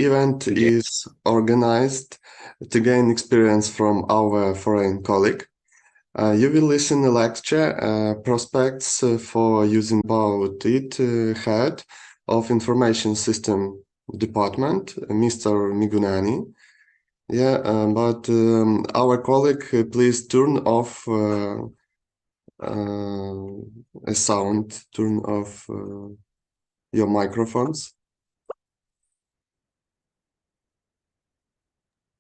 event is organized to gain experience from our foreign colleague. You will listen a lecture, prospects for using about it, head of information system department, Mr. Migunani. Yeah, but our colleague, please turn off a sound, turn off your microphones.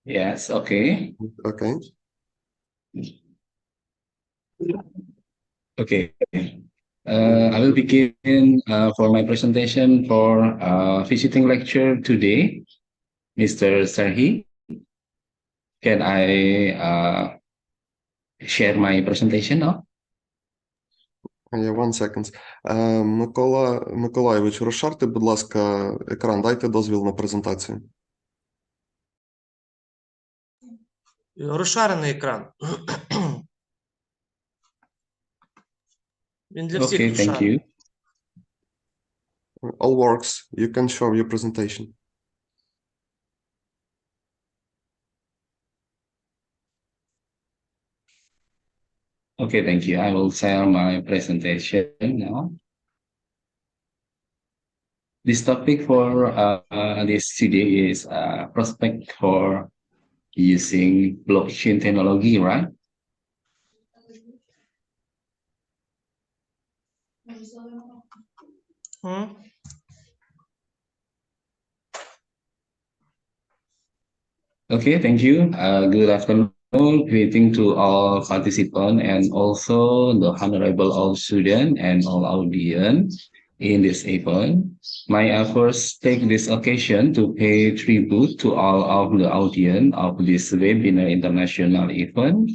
Yes, okay. Okay. Okay. I will begin for my presentation for visiting lecture today. Mr. Sarhi, can I share my presentation now? Yeah, 1 second. Миколайович, розшарте, будь ласка, екран, дайте дозвіл на презентацію. Розшарений екран. Він для всіх Okay, thank розшарений. you. All works. You can show your presentation. Okay, thank you. I will share my presentation now. This topic for this today is prospect for using blockchain technology, right? Okay, thank you. Good afternoon. Greeting to all participants and also the honorable all students and all audience in this event. May I first take this occasion to pay tribute to all of the audience of this webinar international event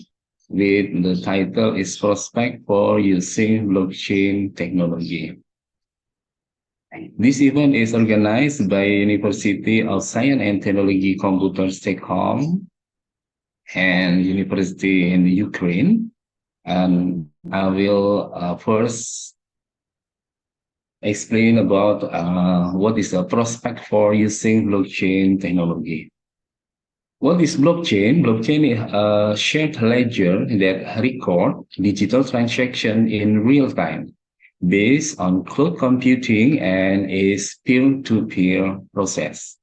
with the title is Prospect for Using Blockchain Technology. This event is organized by University of Science and Technology Computer STEKOM and University in Ukraine. And I will first explain about what is a prospect for using blockchain technology. What is blockchain? Blockchain is a shared ledger that records digital transaction in real time based on cloud computing and is peer-to-peer process.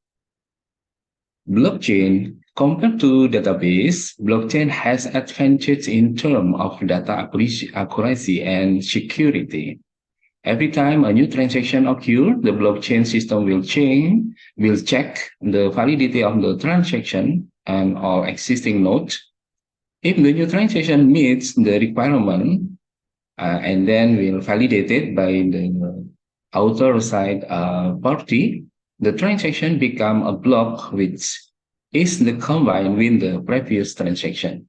Blockchain, compared to database, blockchain has advantage in terms of data accuracy and security. Every time a new transaction occurs, the blockchain system will check the validity of the transaction and all existing nodes. If the new transaction meets the requirement, and then will validate it by the authorized party, the transaction become a block which is the combined with the previous transaction.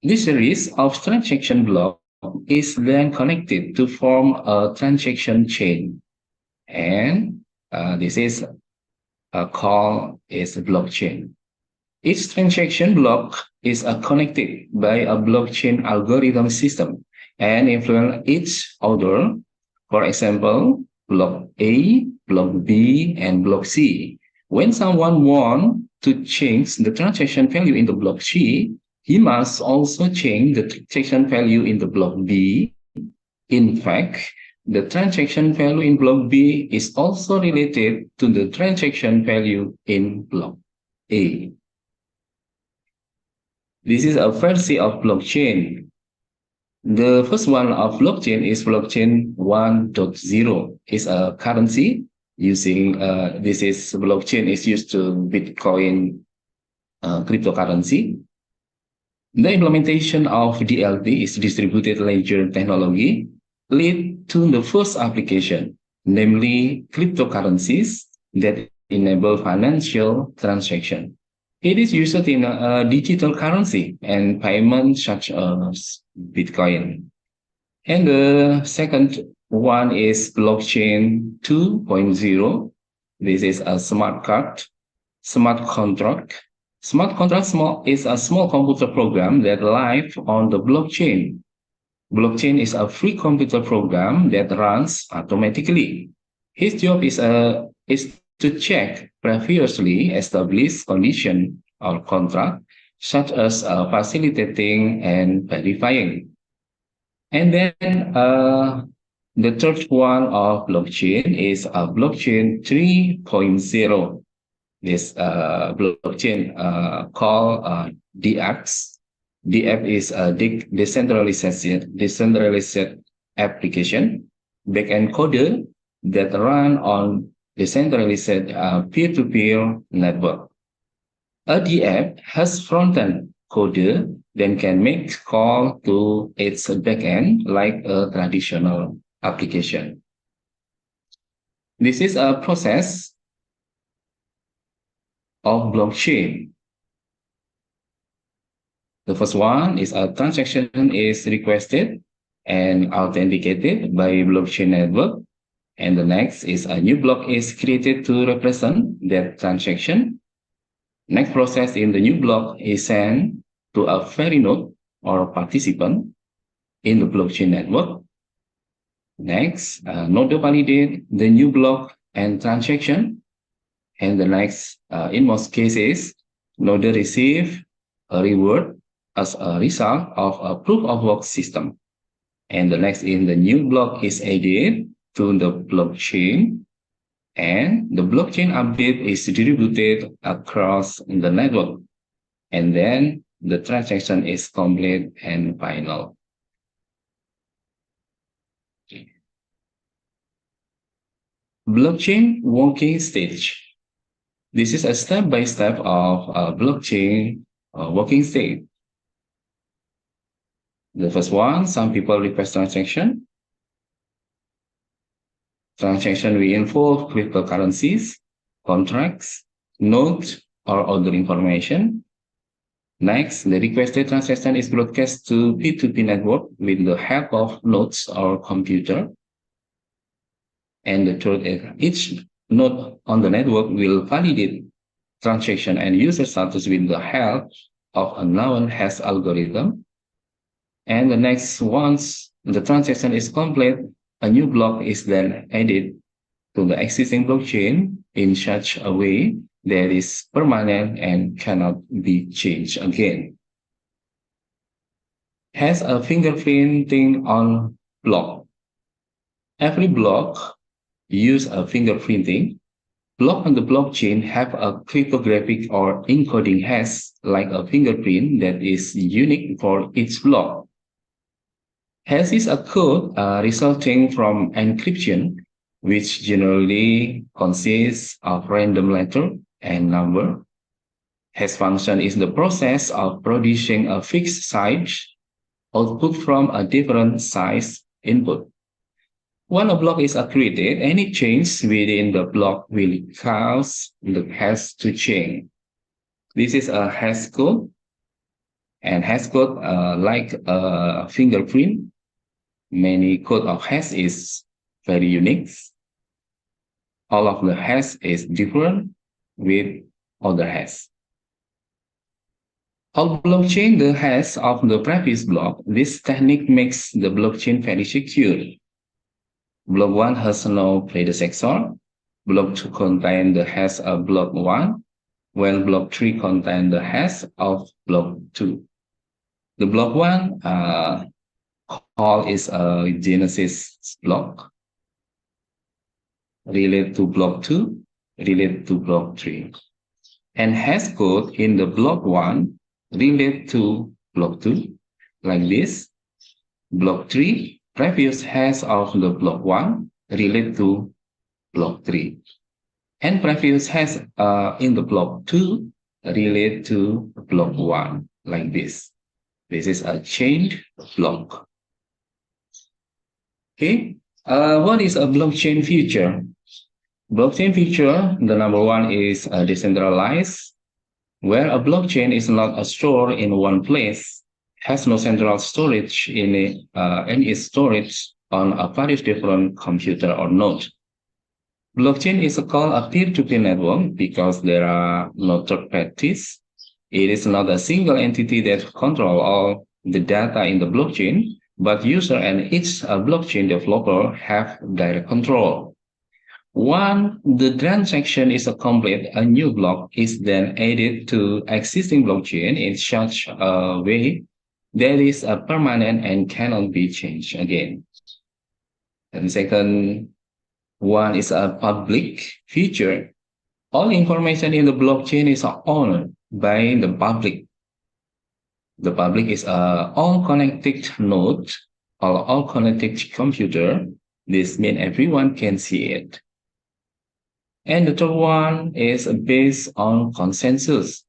This series of transaction block is then connected to form a transaction chain, and this is called as a blockchain. Each transaction block is connected by a blockchain algorithm system and influence each other. For example, block A, block B, and block C. When someone wants to change the transaction value in the block C, he must also change the transaction value in the block B. In fact, the transaction value in block B is also related to the transaction value in block A. This is a version of blockchain. The first one of blockchain is blockchain 1.0. It's a currency using this is blockchain is used to Bitcoin cryptocurrency. The implementation of DLT is distributed ledger technology lead to the first application, namely cryptocurrencies that enable financial transaction. It is used in a digital currency and payment such as Bitcoin. And the second one is blockchain 2.0. This is a smart contract. Smart contract is a small computer program that lives on the blockchain. Blockchain is a free computer program that runs automatically. His job is to check previously established condition or contract, such as facilitating and verifying. And then the third one of blockchain is blockchain 3.0. This blockchain called Dept. Dept is a decentralized application backend code that run on decentralized peer-to-peer network. A Dept has front-end code then can make call to its backend like a traditional application. This is a process of blockchain. The first one is a transaction is requested and authenticated by blockchain network. And the next is a new block is created to represent that transaction. Next process in the new block is sent to a ferry node or participant in the blockchain network. Next, node validate the new block and transaction. And the next, in most cases, node receive a reward as a result of a proof of work system. And the next in the new block is added to the blockchain, and the blockchain update is distributed across the network. And then the transaction is complete and final. Blockchain working stage. This is a step-by-step of a blockchain working state. The first one, some people request transaction. Transaction will involve cryptocurrencies, contracts, nodes, or other information. Next, the requested transaction is broadcast to P2P network with the help of nodes or computer. And the third is each node on the network will validate transaction and user status with the help of a known hash algorithm. And the next, once the transaction is complete, a new block is then added to the existing blockchain in such a way that is permanent and cannot be changed again. Has a fingerprinting on block. Every block use a fingerprinting. Block on the blockchain have a cryptographic or encoding hash like a fingerprint that is unique for each block. Hash is a code resulting from encryption, which generally consists of random letter and number. Hash function is the process of producing a fixed size output from a different size input. When a block is created, any change within the block will cause the hash to change. This is a hash code, and hash code like a fingerprint. Many code of hash is very unique. All of the hash is different with other hash. On blockchain, the hash of the previous block, this technique makes the blockchain very secure. Block 1 has no predecessor. Block 2 contains the hash of block 1, while block 3 contains the hash of block 2. The block 1 call is a genesis block, related to block 2, related to block 3. And hash code in the block 1 related to block 2, like this. Block 3, previous hash of the block 1 related to block 3. And previous hash in the block 2 related to block 1, like this. This is a chained block. Okay, what is a blockchain feature? Blockchain feature, the number one is decentralized, where a blockchain is not stored in one place, has no central storage in it, and is storage on a various different computer or node. Blockchain is called a peer-to-peer network because there are no third parties. It is not a single entity that controls all the data in the blockchain, but user and each blockchain developer have direct control. Once the transaction is complete, a new block is then added to existing blockchain in such a way that is permanent and cannot be changed again. And second one is a public feature. All information in the blockchain is owned by the public. The public is all connected node or all connected computer. This means everyone can see it. And the third one is based on consensus.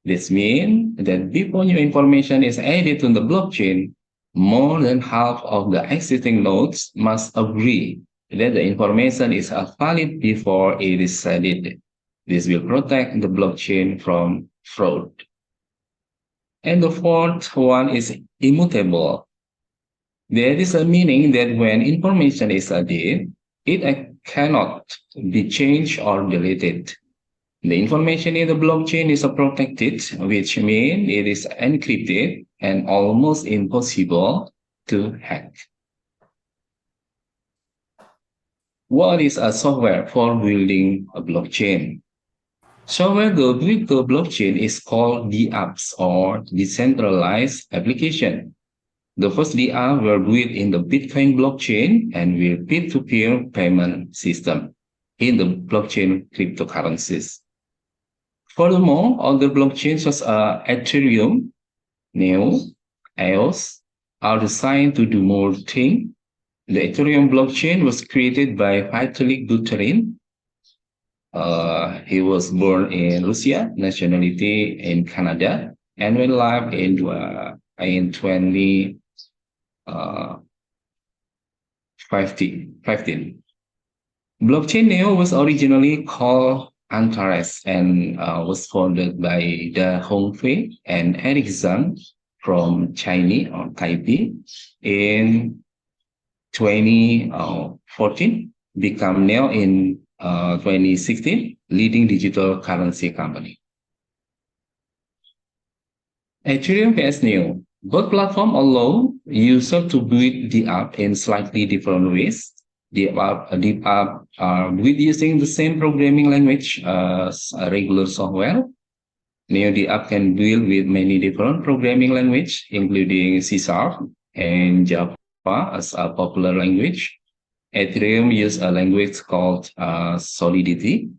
This means that before new information is added to the blockchain, more than half of the existing nodes must agree that the information is valid before it is added. This will protect the blockchain from fraud. And the fourth one is immutable. There is a meaning that when information is added, it cannot be changed or deleted. The information in the blockchain is protected, which means it is encrypted and almost impossible to hack. What is a software for building a blockchain? Software to build the blockchain is called DApps or decentralized application. The first DR were built in the Bitcoin blockchain and with peer-to-peer payment system in the blockchain cryptocurrencies. Furthermore, other blockchains such as Ethereum, Neo, EOS are designed to do more things. The Ethereum blockchain was created by Vitalik Buterin. He was born in Russia, nationality in Canada, and went live in 2015. Blockchain Neo was originally called Antares and was founded by Da Hongfei and Eric Zhang from China or Taipei in 2014, become Neo in 2016, leading digital currency company. Ethereum vs Neo. Both platforms allow users to build the app in slightly different ways. The app are built using the same programming language as a regular software. Neo the app can build with many different programming language, including C# and Java as a popular language. Ethereum uses a language called Solidity.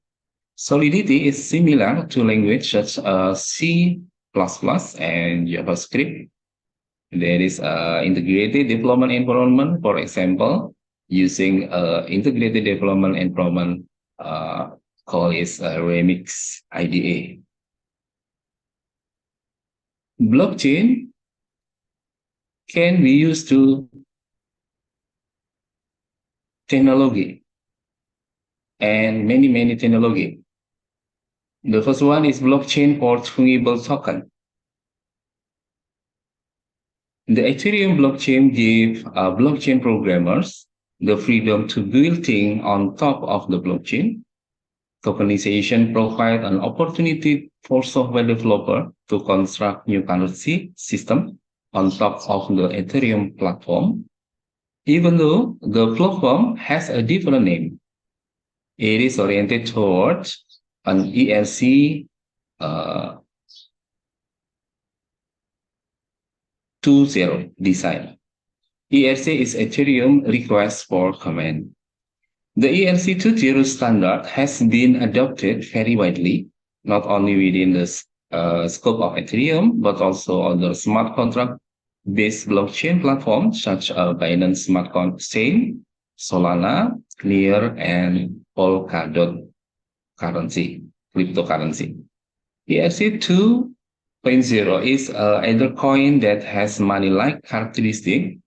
Solidity is similar to language such as C++ and JavaScript. There is an integrated development environment, for example, using integrated development environment called is Remix IDE. Blockchain can be used to technology and many technology. The first one is blockchain for fungible token. The Ethereum blockchain gives blockchain programmers the freedom to build things on top of the blockchain. Tokenization provides an opportunity for software developers to construct new currency system on top of the Ethereum platform. Even though the platform has a different name, it is oriented towards an ERC 2.0 design. ERC is Ethereum request for comment. The ERC 2.0 standard has been adopted very widely, not only within the scope of Ethereum, but also other smart contract-based blockchain platforms such as Binance Smart Chain, Solana, Clear, and Polkadot cryptocurrency. ERC 2.0 is either coin that has money-like characteristic.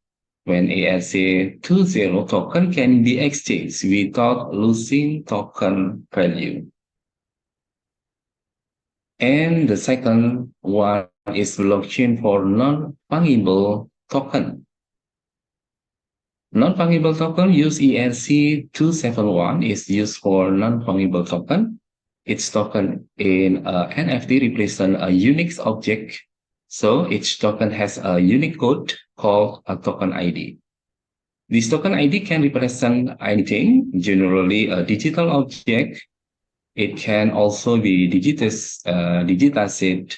When ERC 2.0 token can be exchanged without losing token value. And the second one is blockchain for non-fungible token. Non-fungible token use ERC 271 is used for non-fungible token. Its token in NFT represent a unique object. So each token has a unique code called a token ID. This token ID can represent anything, generally a digital object. It can also be digitized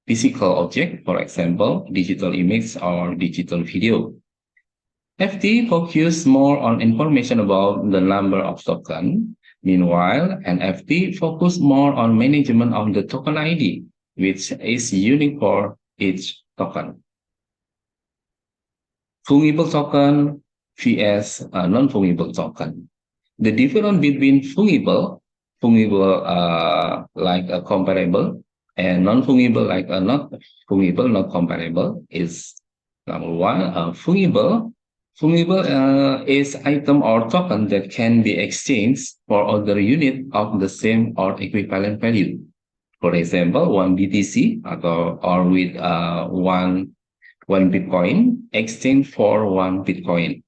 physical object, for example, digital image or digital video. FT focus more on information about the number of token. Meanwhile, NFT focus more on management of the token ID, which is unique for each token. Fungible token vs non-fungible token. The difference between fungible like a comparable, and non-fungible like a not fungible, not comparable is number one. Fungible is item or token that can be exchanged for other unit of the same or equivalent value. For example, one BTC or with one Bitcoin exchange for one Bitcoin,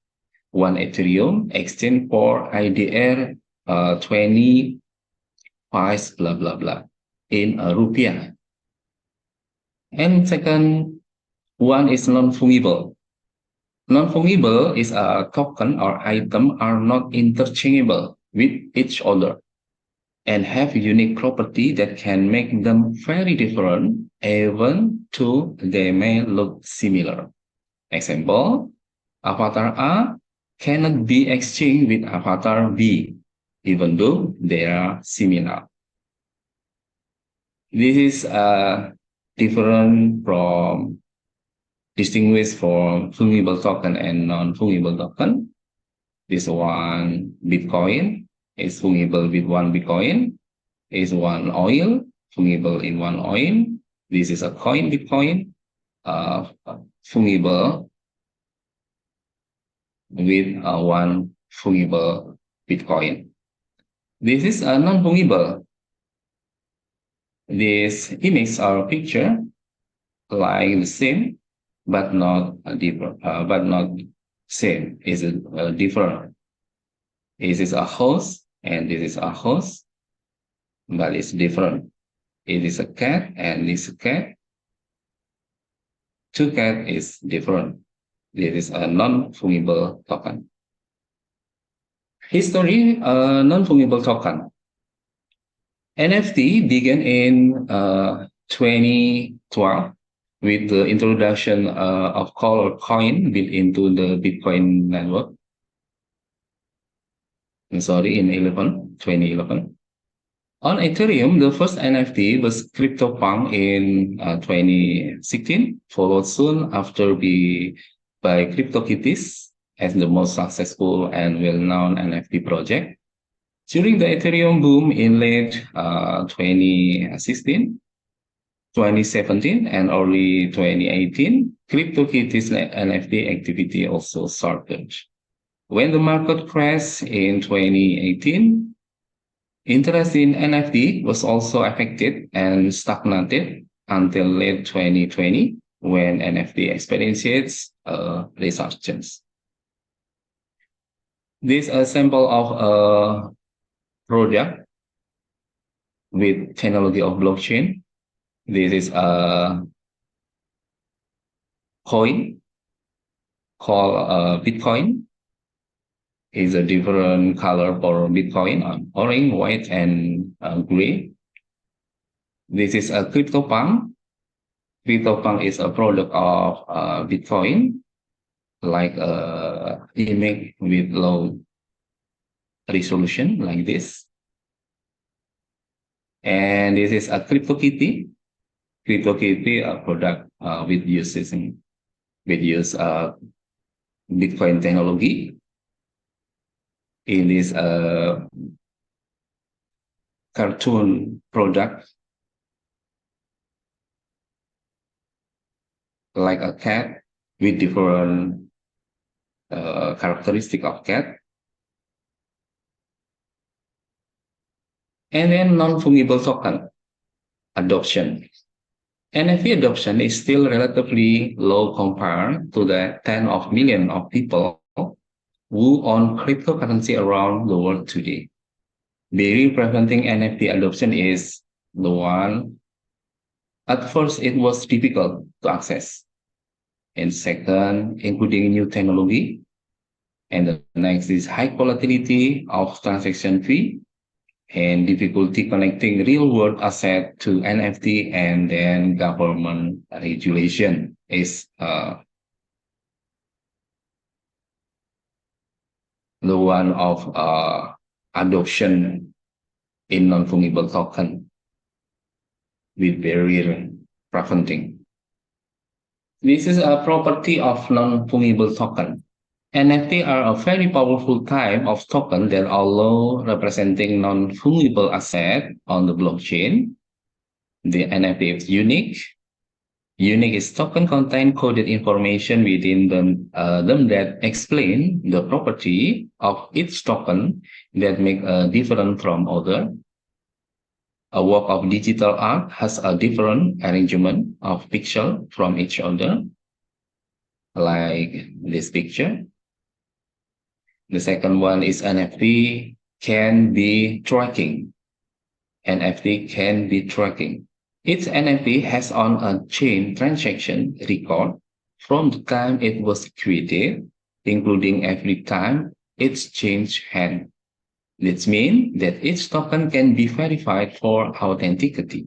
one Ethereum exchange for IDR 20 pies blah blah blah in rupiah. And second one is non-fungible. Non-fungible is a token or item are not interchangeable with each other and have unique property that can make them very different even though they may look similar. Example, avatar A cannot be exchanged with avatar B even though they are similar. This is different from distinguished from fungible token and non-fungible token. This one Bitcoin is fungible with one Bitcoin, is one oil, fungible in one oil. This is a coin Bitcoin, fungible with one fungible Bitcoin. This is a non-fungible. This image or picture like the same, but not different, but not same. Is different. This is a horse and this is a horse, but it's different. It is a cat and this cat. Two cat is different. This is a non-fungible token. History, non-fungible token. NFT began in 2012 with the introduction of color coin built into the Bitcoin network. In 2011. On Ethereum, the first NFT was CryptoPunk in 2016, followed soon after by CryptoKitties as the most successful and well-known NFT project. During the Ethereum boom in late 2016, 2017, and early 2018, CryptoKitties NFT activity also started. When the market crashed in 2018, interest in NFT was also affected and stagnated until late 2020, when NFT experienced a resurgence. This is a sample of a project with technology of blockchain. This is a coin called Bitcoin. Is a different color for Bitcoin, orange, white, and gray. This is a CryptoPunk. CryptoPunk is a product of Bitcoin, like a image with low resolution like this. And this is a CryptoKitty. CryptoKitty, a product with use Bitcoin technology. In this cartoon product, like a cat with different characteristic of cat. And then non-fungible token adoption. NFT adoption is still relatively low compared to the tens of millions of people who own cryptocurrency around the world today. Barrier preventing NFT adoption is the one. At first, it was difficult to access. And second, including new technology. And the next is high volatility of transaction fee and difficulty connecting real world asset to NFT, and then government regulation is the one of adoption in non-fungible token with barrier preventing. This is a property of non-fungible token. NFT are a very powerful type of token that allow representing non-fungible asset on the blockchain. The NFT is unique. Unique is token contain coded information within them that explain the property of each token that make different from other. A work of digital art has a different arrangement of pixels from each other, like this picture. The second one is NFT can be tracking. NFT can be tracking. Each NFT has on a chain transaction record from the time it was created, including every time it's changed hands. This means that each token can be verified for authenticity.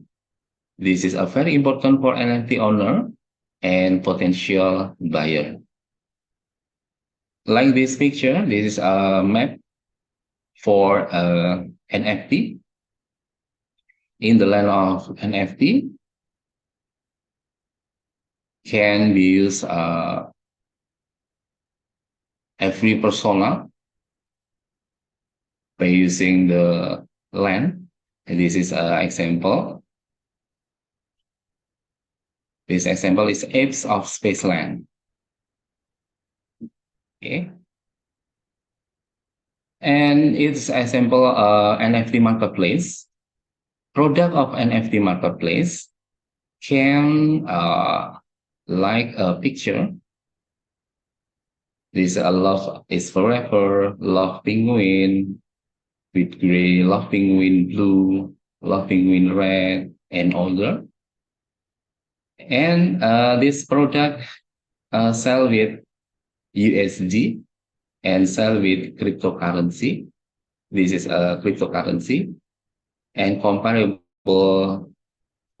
This is a very important for NFT owner and potential buyer. Like this picture, this is a map for NFT. In the land of NFT, can be used every persona by using the land. And this is an example. This example is apes of space land. Okay. And it's example NFT marketplace. Product of NFT marketplace can like a picture. This love is forever, love penguin with gray, love penguin blue, love penguin red, and other. And this product sell with USD and sell with cryptocurrency. This is a cryptocurrency and comparable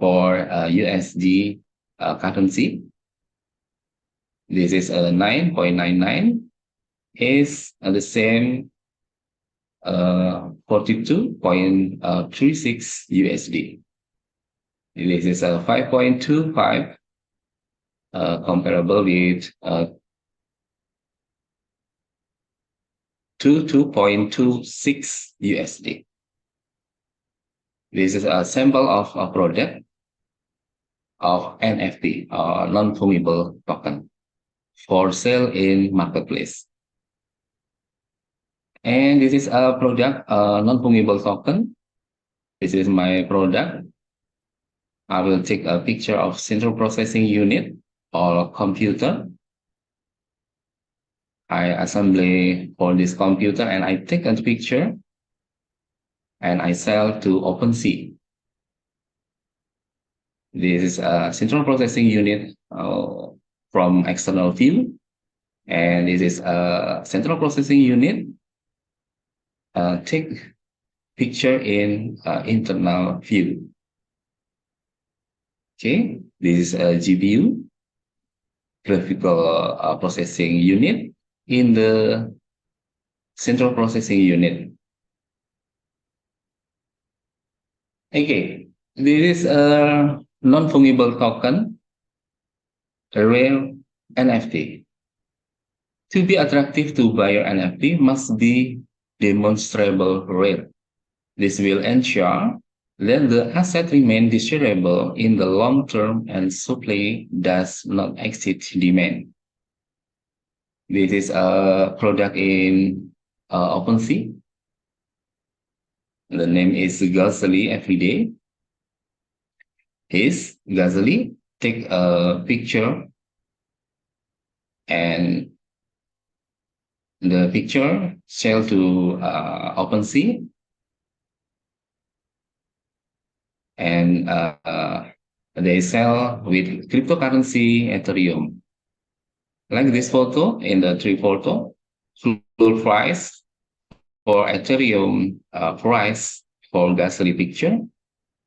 for USD currency. This is a 9.99 is the same 42.36 USD. This is a 5.25 comparable with 2.26 USD. This is a sample of a product of NFT or non-fungible token for sale in marketplace. And this is a product, non-fungible token. This is my product. I will take a picture of central processing unit or computer. I assemble for this computer and I take a picture and I sell to OpenSea. This is a central processing unit from external view, and this is a central processing unit. Take picture in internal view. Okay, this is a GPU, graphical processing unit in the central processing unit. Okay, this is a non-fungible token, a rare NFT. To be attractive to buyer NFT must be demonstrable rare. This will ensure that the asset remains desirable in the long term and supply does not exceed demand. This is a product in OpenSea. The name is Gazali Everyday. Is Gazali take a picture and the picture sell to OpenSea, and they sell with cryptocurrency Ethereum. Like this photo in the three photo, floor price for Ethereum price for Gasly picture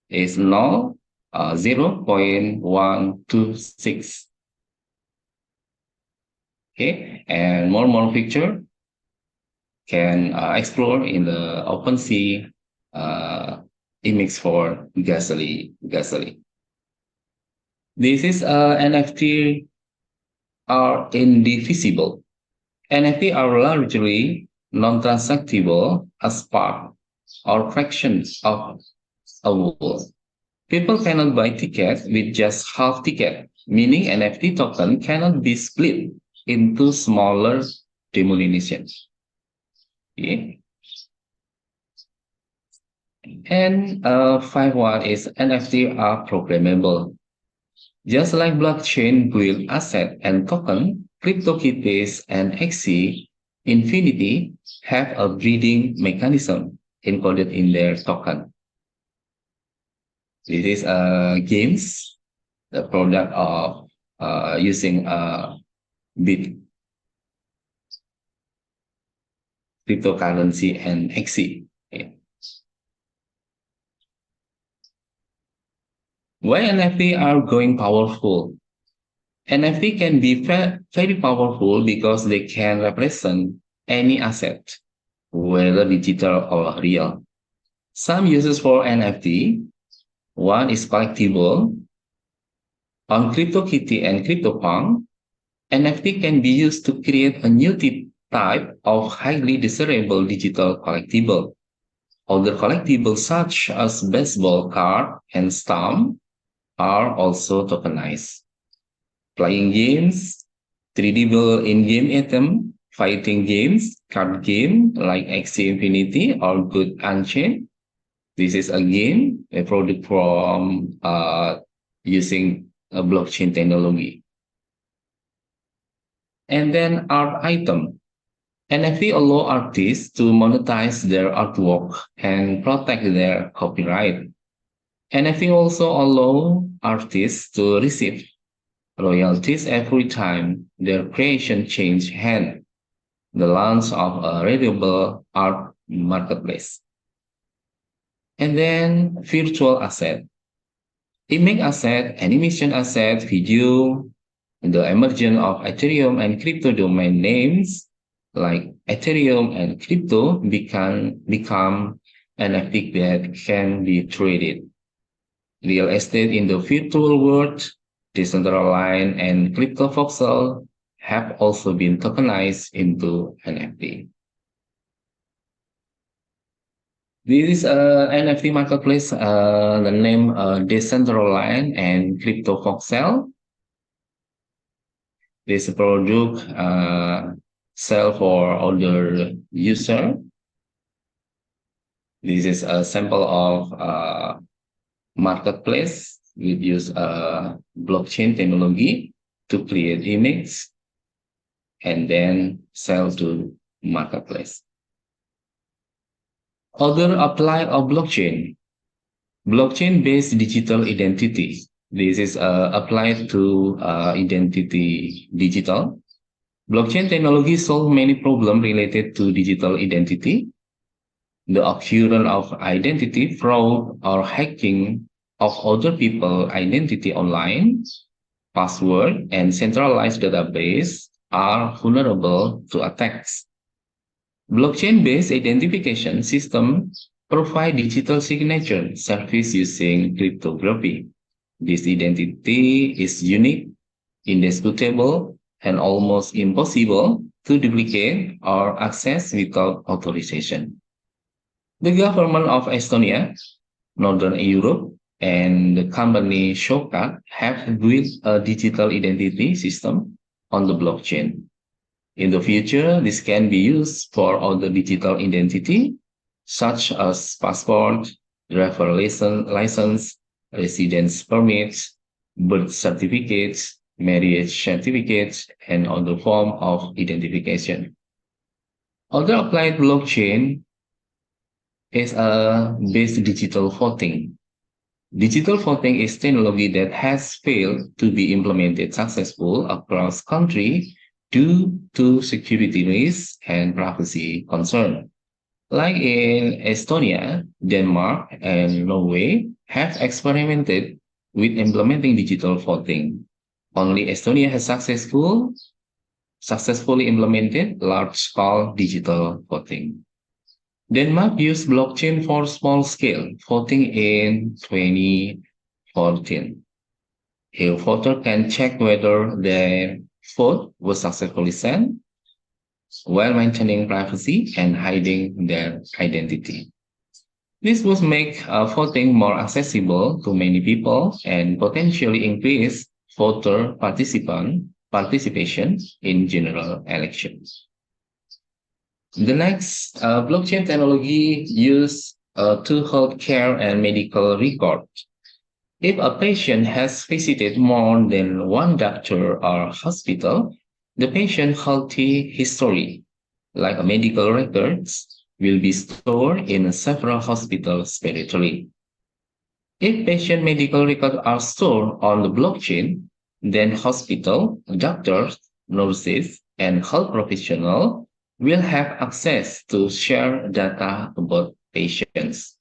is null 0.126. Okay, and more picture can explore in the OpenSea image for Gasly. This is NFT are indivisible. NFT are largely non-transactable as part or fractions of a whole. People cannot buy tickets with just half ticket, meaning NFT token cannot be split into smaller denominations. Okay. And 5.1 is NFT are programmable. Just like blockchain build asset and token, CryptoKitties and Axie Infinity have a breeding mechanism encoded in their token. This is games, the product of using bit cryptocurrency and Axie. Okay. Why NFT are going powerful? NFT can be very powerful because they can represent any asset, whether digital or real. Some uses for NFT, one is collectible. On CryptoKitty and CryptoPunk, NFT can be used to create a new type of highly desirable digital collectible. Other collectibles such as baseball card and stamp are also tokenized. Playing games, 3D in-game item, fighting games, card game like Axie Infinity or Good Unchained. This is a game, a product from using a blockchain technology. And then art item. NFT allow artists to monetize their artwork and protect their copyright. NFT also allow artists to receive royalties every time their creation change hand. The launch of a readable art marketplace. And then virtual asset. Image asset, animation asset, video, the emergence of Ethereum and crypto domain names like Ethereum and crypto become NFT that can be traded. Real estate in the virtual world, decentralized and crypto voxel have also been tokenized into NFT. This is NFT marketplace, the name Decentraland and Crypto Voxel. This product sell for other user. This is a sample of marketplace. We use blockchain technology to create image and then sell to marketplace. Other apply of blockchain. Blockchain-based digital identity. This is applied to identity digital. Blockchain technology solves many problems related to digital identity. The occurrence of identity fraud or hacking of other people's identity online, password, and centralized database are vulnerable to attacks. Blockchain-based identification systems provide digital signature service using cryptography. This identity is unique, indisputable, and almost impossible to duplicate or access without authorization. The government of Estonia, Northern Europe, and the company Shortcut have built a digital identity system on the blockchain. In the future, this can be used for other digital identity, such as passport, driver license, residence permits, birth certificates, marriage certificates, and other form of identification. Other applied blockchain is a based digital voting. Digital voting is technology that has failed to be implemented successfully across countries due to security risks and privacy concerns. Like in Estonia, Denmark, and Norway have experimented with implementing digital voting. Only Estonia has successfully implemented large-scale digital voting. Denmark used blockchain for small-scale voting in 2014. A voter can check whether their vote was successfully sent while maintaining privacy and hiding their identity. This would make voting more accessible to many people and potentially increase voter participation in general elections. The next blockchain technology used to hold care and medical records. If a patient has visited more than one doctor or hospital, the patient health history, like medical records, will be stored in several hospitals separately. If patient medical records are stored on the blockchain, then hospital, doctors, nurses, and health professionals will have access to share data about patients.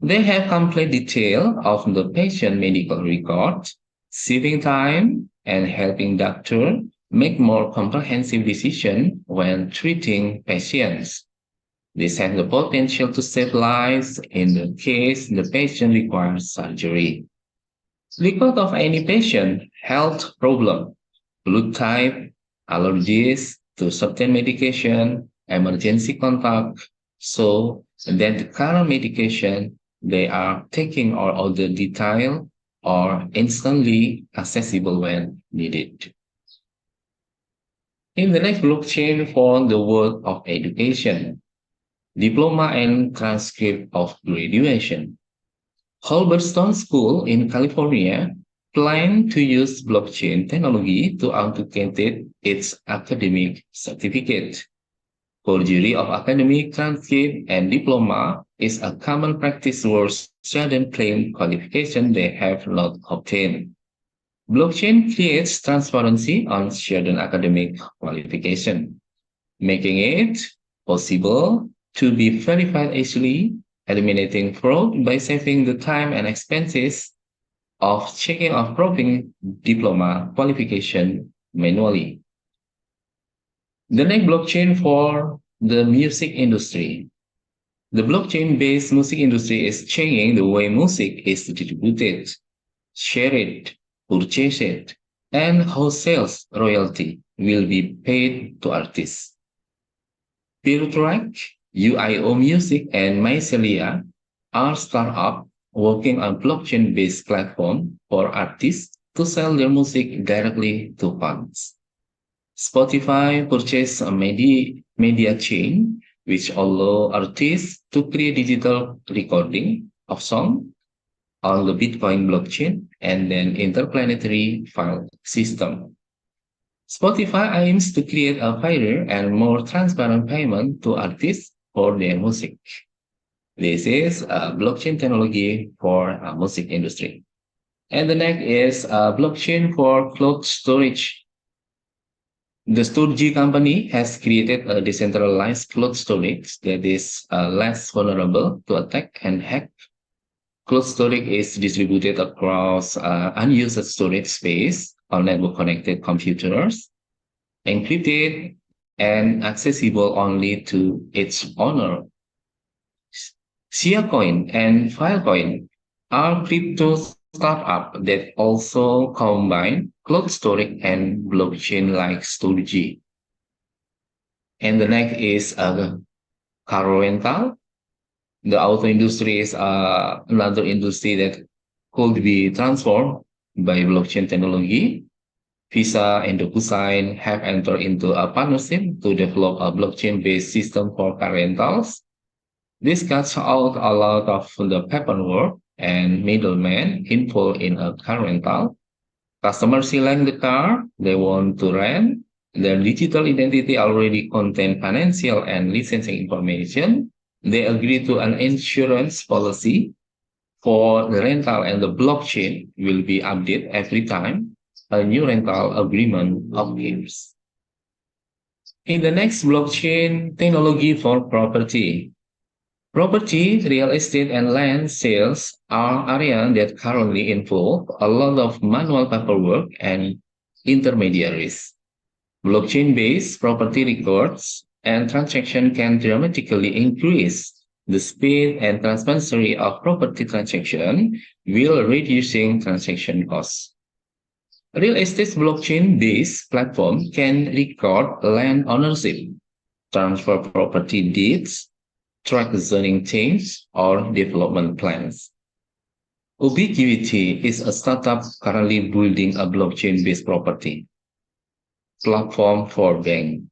They have complete detail of the patient medical record, saving time and helping doctor make more comprehensive decisions when treating patients. This has the potential to save lives in the case the patient requires surgery. Record of any patient health problem, blood type, allergies to certain medication, emergency contact, so that the current medication they are taking are all the detail or instantly accessible when needed. In the next blockchain for the world of education, diploma and transcript of graduation. Halberstam School in California planned to use blockchain technology to authenticate its academic certificate. Forgery of academic transcript and diploma is a common practice where students claim qualification they have not obtained. Blockchain creates transparency on student academic qualification, making it possible to be verified easily, eliminating fraud by saving the time and expenses of checking or proving diploma qualification manually. The next blockchain for the music industry. The blockchain-based music industry is changing the way music is distributed, shared, purchased, and how sales royalty will be paid to artists. PeerTrack, UIO Music, and Mycelia are startups working on blockchain-based platform for artists to sell their music directly to fans. Spotify purchased a media chain which allow artists to create digital recording of songs on the Bitcoin blockchain and then interplanetary file system. Spotify aims to create a fairer and more transparent payment to artists for their music. This is a blockchain technology for the music industry. And the next is a blockchain for cloud storage. The Storage company has created a decentralized cloud storage that is less vulnerable to attack and hack. Cloud storage is distributed across unused storage space on network-connected computers, encrypted and accessible only to its owner. Siacoin and Filecoin are crypto startups that also combine cloud storage and blockchain-like storage. And the next is car rental. The auto industry is another industry that could be transformed by blockchain technology. Visa and DocuSign have entered into a partnership to develop a blockchain-based system for car rentals. This cuts out a lot of the paperwork and middlemen involved in a car rental. Customers select the car they want to rent. Their digital identity already contains financial and licensing information. They agree to an insurance policy for the rental, and the blockchain will be updated every time a new rental agreement appears. In the next blockchain, technology for property. Property, real estate, and land sales are areas that currently involve a lot of manual paperwork and intermediaries. Blockchain-based property records and transaction can dramatically increase the speed and transparency of property transaction while reducing transaction costs. Real estate blockchain-based platform can record land ownership, transfer property deeds, track zoning change, or development plans. Ubiquity is a startup currently building a blockchain-based property platform for bank,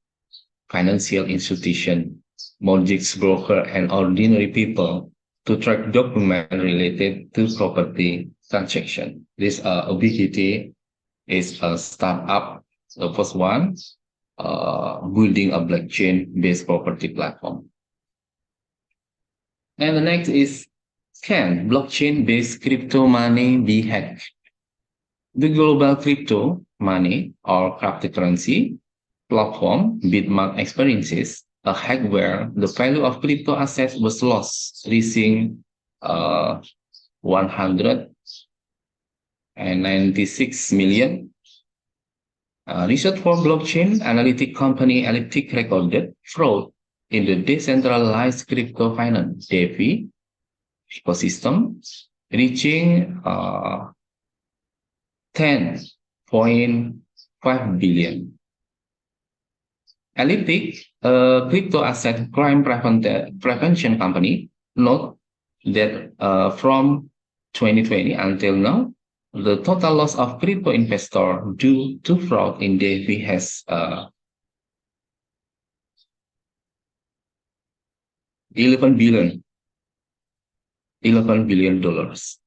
financial institution, mortgage broker, and ordinary people to track documents related to property transaction. This Ubiquity is a startup, the first one, building a blockchain-based property platform. And the next is, can blockchain-based crypto money be hacked? The global crypto money or cryptocurrency platform Bitmark experiences a hack where the value of crypto assets was lost, reaching 196 million. Research for blockchain analytic company Elliptic recorded fraud in the decentralized crypto finance DeFi ecosystem, reaching 10.5 billion. Elliptic, a crypto asset crime prevention company, note that from 2020 until now, the total loss of crypto investor due to fraud in DeFi has 11 billion dollars.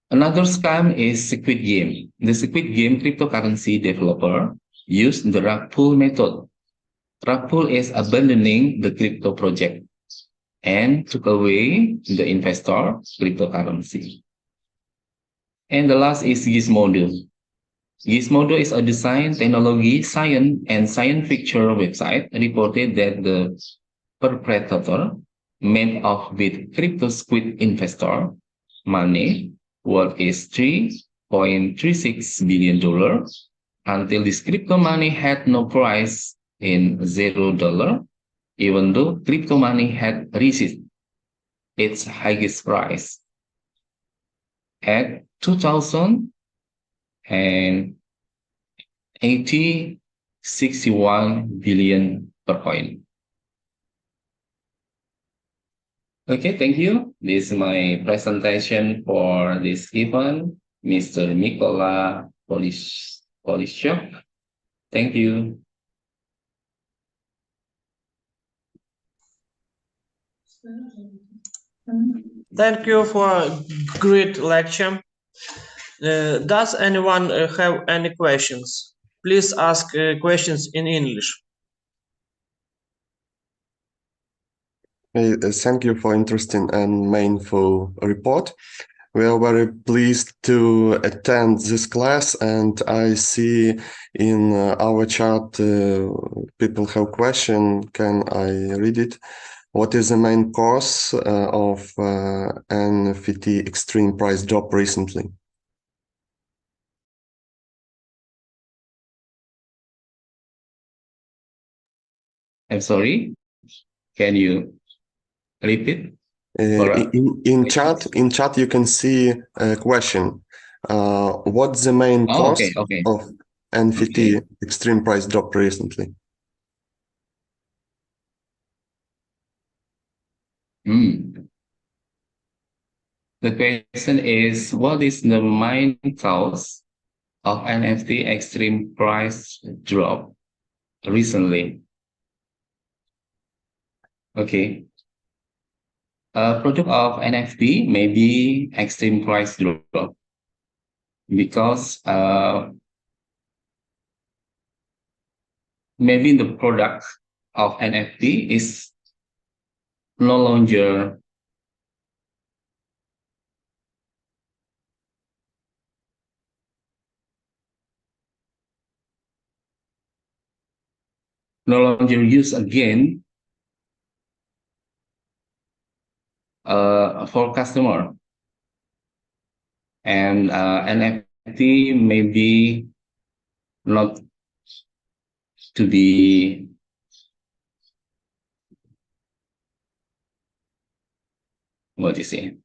Another scam is Squid Game. The Squid Game cryptocurrency developer used the rug pull method. Rug pull is abandoning the crypto project and took away the investor cryptocurrency. And the last is Gizmodo. Gizmodo is a design, technology, science, and science fiction website reported that the perpetrator made off with crypto squid investor money worth is $3.36 billion until this crypto money had no price in $0, even though crypto money had reached its highest price at 2,061 billion per coin. Okay, thank you. This is my presentation for this event, Mr. Mikola Polishchuk. Thank you. Thank you for a great lecture. Does anyone have any questions? Please ask questions in English. Thank you for interesting and meaningful report. We are very pleased to attend this class, and I see in our chat people have question. Can I read it? What is the main cause of NFT extreme price drop recently? I'm sorry. Can you repeat? In chat, you can see a question. What's the main cause of NFT extreme price drop recently? The question is, what is the main cause of NFT extreme price drop recently? Okay. A product of NFT may be extreme price drop because maybe the product of NFT is no longer no longer used again for customer, and NFT may be not to be what you say.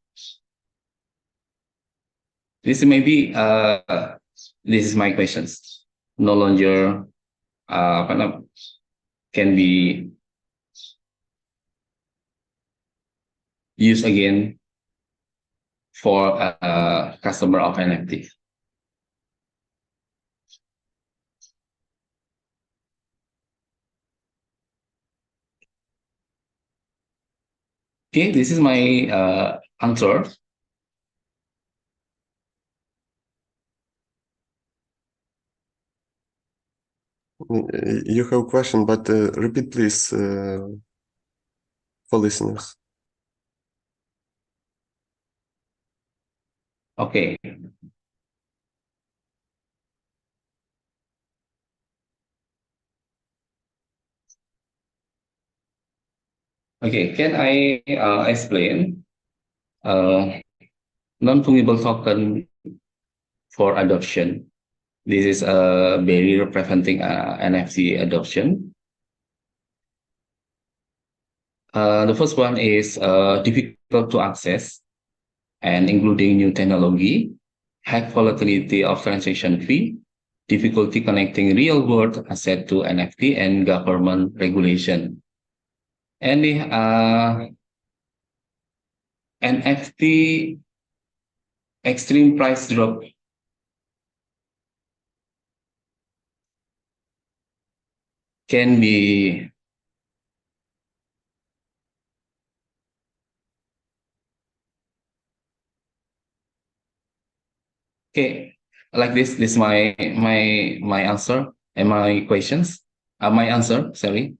This may be this is my questions. No longer can be used again for a customer of NFT. Okay, this is my answer. You have a question, but repeat please for listeners. Okay. Okay, can I explain non-fungible token for adoption? This is a barrier preventing NFT adoption. The first one is difficult to access and including new technology, high volatility of transaction fee, difficulty connecting real world asset to NFT, and government regulation. And the NFT extreme price drop can be okay, like this. This is my answer and my questions. My answer. Sorry.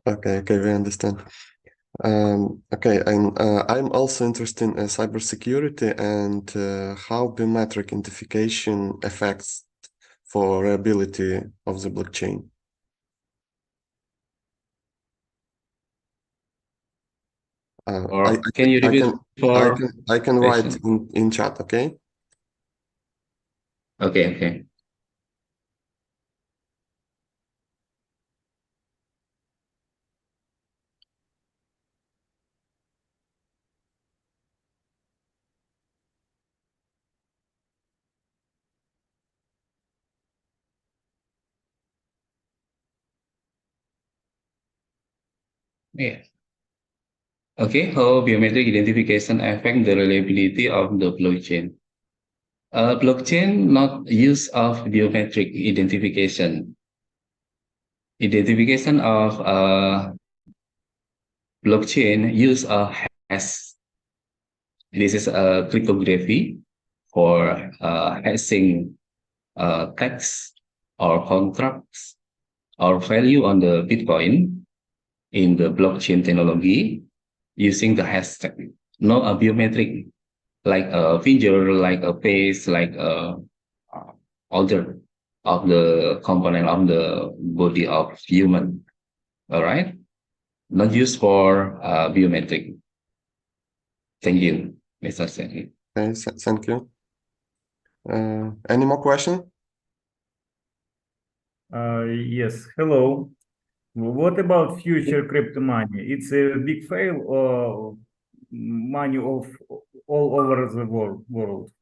Okay, we understand. Okay, I'm also interested in cybersecurity and how biometric identification affects for reliability of the blockchain. Or can you repeat I can write question? in chat, okay? Okay. Yeah. Okay, how biometric identification affect the reliability of the blockchain? Blockchain not use of biometric identification. Identification of blockchain use a hash. This is a cryptography for hashing text or contracts or value on the Bitcoin in the blockchain technology using the hashtag. No a biometric like a finger, like a face, like a other of the component of the body of human. All right, not used for biometric. Thank you, Mr. Sen. Okay, thank you. Any more question? Yes, hello. What about future crypto money? It's a big fail or money of all over the world?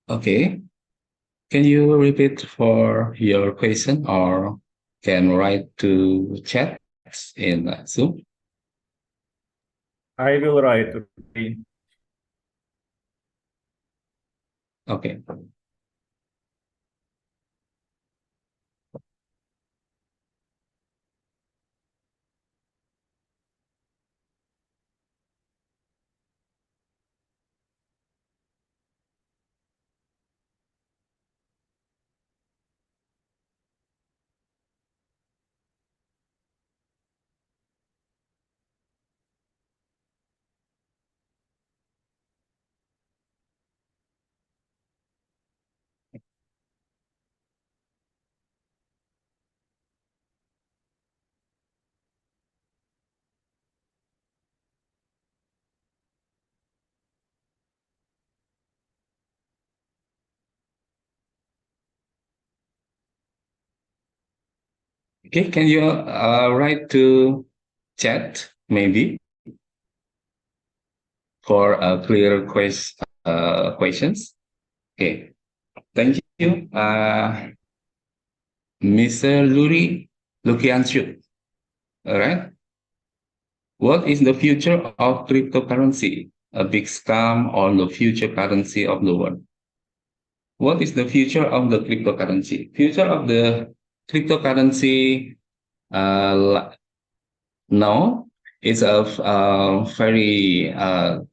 Okay, can you repeat for your question or can write to chat in Zoom? I will write. Okay. Okay. Okay, can you write to chat maybe for clear questions? Okay, thank you, Mr. Lukianshu. All right. What is the future of cryptocurrency? A big scam or the future currency of the world? What is the future of the cryptocurrency? Future of the cryptocurrency now is a very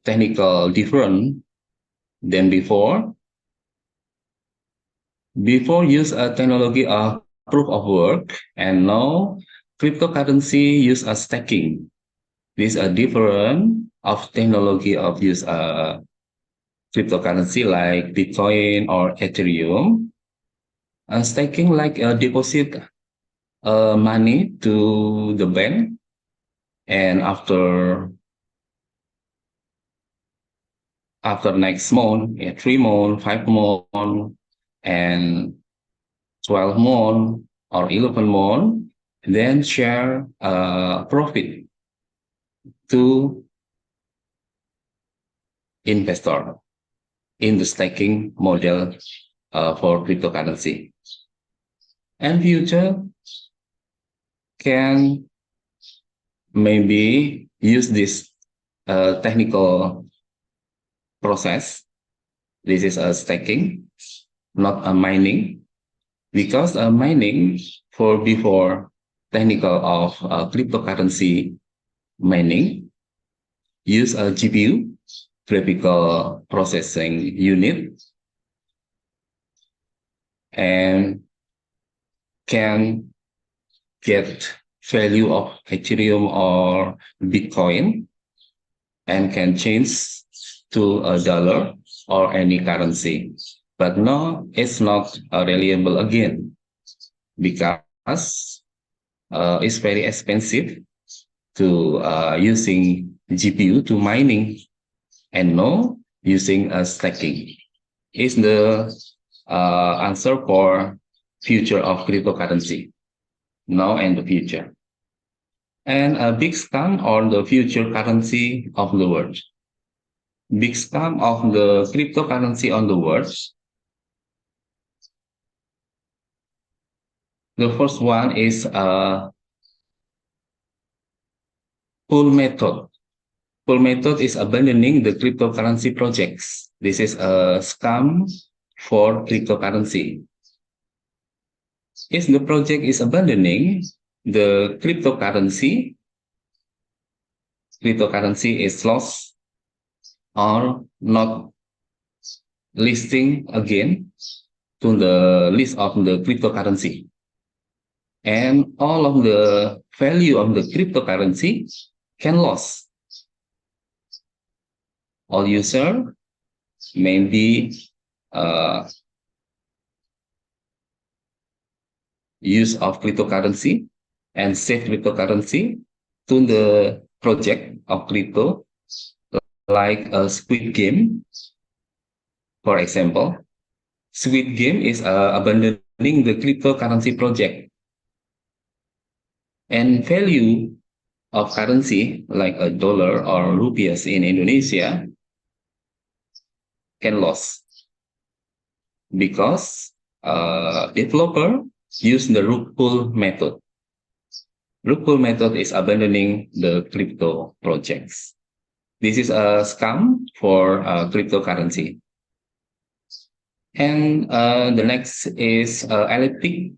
technical different than before. Before use a technology of proof of work, and now cryptocurrency use a staking. This is a different of technology of use cryptocurrency like Bitcoin or Ethereum. Staking like deposit money to the bank, and after next month, 3 months, 5 months, and 12 months or 11 months, then share profit to investor in the staking model for cryptocurrency. And future can maybe use this technical process. This is a staking, not a mining, because mining for before technical of cryptocurrency mining use a GPU, graphical processing unit, and can get value of Ethereum or Bitcoin and can change to a dollar or any currency. But no, it's not reliable again because it's very expensive to using GPU to mining, and no using a staking is the answer for future of cryptocurrency now and the future. And a big scam on the future currency of the world. Big scam of the cryptocurrency on the world. The first one is full method. Full method is abandoning the cryptocurrency projects. This is a scam for cryptocurrency. If the project is abandoning the cryptocurrency is lost or not listing again to the list of the cryptocurrency. And all of the value of the cryptocurrency can lose. All user maybe use of cryptocurrency and save cryptocurrency to the project of crypto, like a Squid Game. For example, Squid Game is abandoning the cryptocurrency project, and value of currency like a dollar or rupiahs in Indonesia can lose because developer use the rug pull method. Rug pull method is abandoning the crypto projects. This is a scam for cryptocurrency. And the next is Elliptic,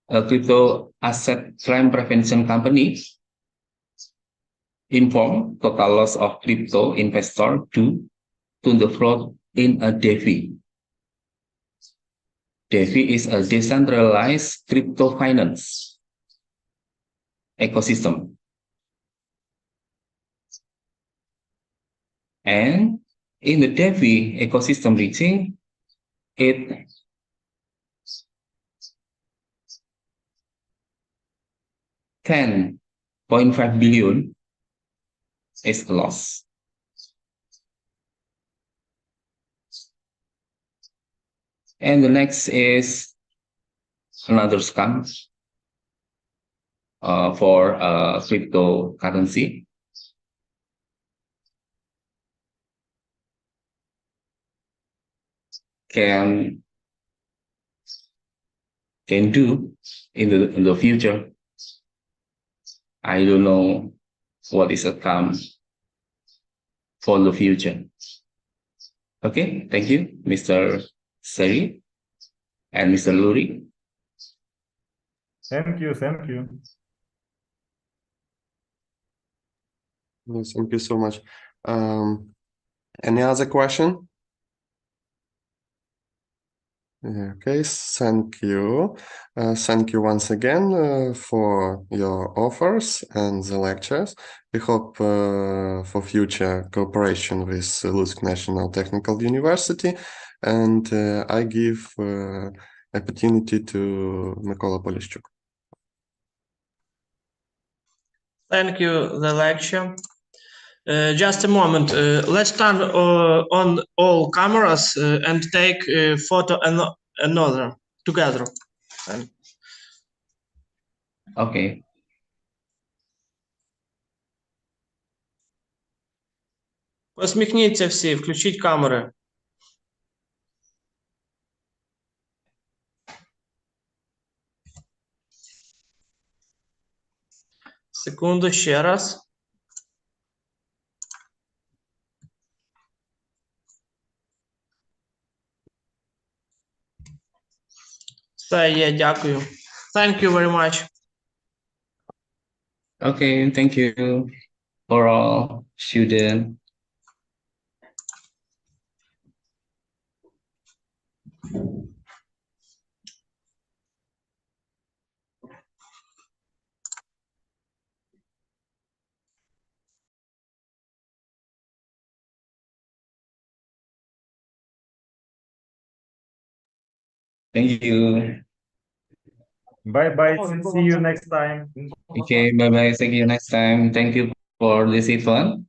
a crypto asset crime prevention company, inform total loss of crypto investor to the fraud in a DeFi. DeFi is a decentralized crypto finance ecosystem. And in the DeFi ecosystem reaching, it $10.5 billion is lost. And the next is another scam. for cryptocurrency. Can do in the future. I don't know what is to come for the future. Okay, thank you, Mr. Seri and Mr. Luri. Thank you, thank you. Yes, thank you so much. Any other question? Okay, thank you. Thank you once again for your offers and the lectures. We hope for future cooperation with Lutsk National Technical University, and I give opportunity to Mykola Polishchuk. Thank you, the lecture. Just a moment. Let's turn on all cameras and take a photo another together. Okay. Посміхніться всі, включіть камери. Секунду, ще раз. Все є, дякую. Thank you very much. Okay, thank you for all students. Thank you. Bye-bye, see you next time. Okay, bye-bye. See you next time. Thank you for this fun.